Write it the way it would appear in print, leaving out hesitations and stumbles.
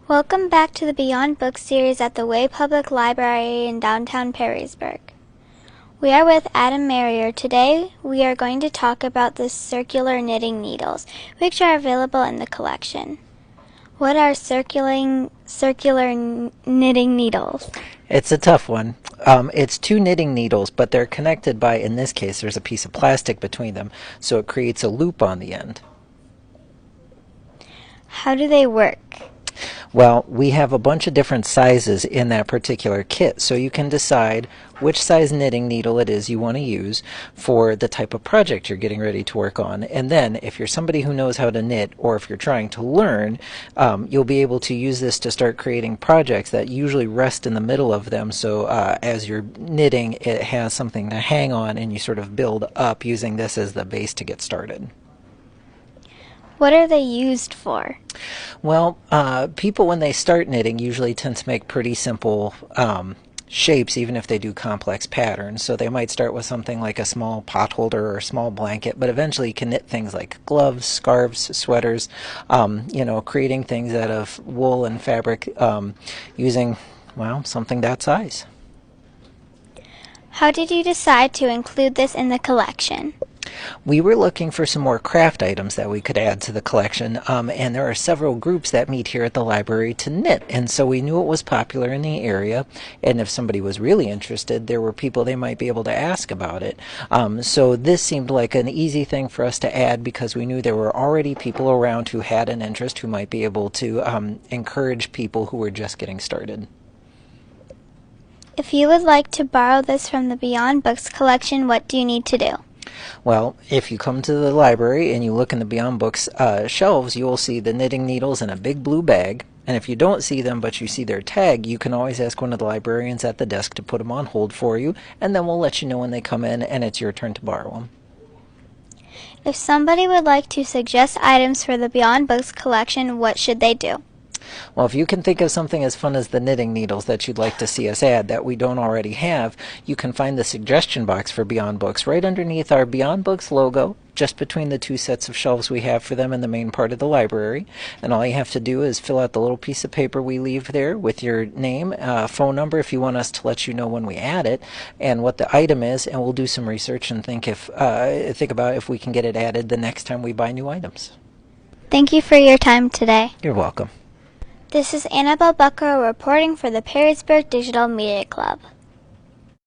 Welcome back to the Beyond Books series at the Way Public Library in downtown Perrysburg. We are with Adam Marrier. Today we are going to talk about the circular knitting needles, which are available in the collection. What are circular knitting needles? It's a tough one. It's two knitting needles, but they're connected by, in this case, there's a piece of plastic between them, so it creates a loop on the end. How do they work? Well, we have a bunch of different sizes in that particular kit, so you can decide which size knitting needle it is you want to use for the type of project you're getting ready to work on. And then, if you're somebody who knows how to knit, or if you're trying to learn, you'll be able to use this to start creating projects that usually rest in the middle of them, so as you're knitting, it has something to hang on, and you sort of build up using this as the base to get started. What are they used for? Well, people when they start knitting usually tend to make pretty simple shapes, even if they do complex patterns. So they might start with something like a small pot holder or a small blanket, but eventually you can knit things like gloves, scarves, sweaters, creating things out of wool and fabric using, well, something that size. How did you decide to include this in the collection? We were looking for some more craft items that we could add to the collection, and there are several groups that meet here at the library to knit, and so we knew it was popular in the area, and if somebody was really interested, there were people they might be able to ask about it. So this seemed like an easy thing for us to add because we knew there were already people around who had an interest who might be able to encourage people who were just getting started. If you would like to borrow this from the Beyond Books collection, what do you need to do? Well, if you come to the library and you look in the Beyond Books shelves, you will see the knitting needles in a big blue bag. And if you don't see them but you see their tag, you can always ask one of the librarians at the desk to put them on hold for you, and then we'll let you know when they come in and it's your turn to borrow them. If somebody would like to suggest items for the Beyond Books collection, what should they do? Well, if you can think of something as fun as the knitting needles that you'd like to see us add that we don't already have, you can find the suggestion box for Beyond Books right underneath our Beyond Books logo, just between the two sets of shelves we have for them in the main part of the library. And all you have to do is fill out the little piece of paper we leave there with your name, phone number if you want us to let you know when we add it, and what the item is, and we'll do some research and think about if we can get it added the next time we buy new items. Thank you for your time today. You're welcome. This is Annabelle Bucko reporting for the Perrysburg Digital Media Club.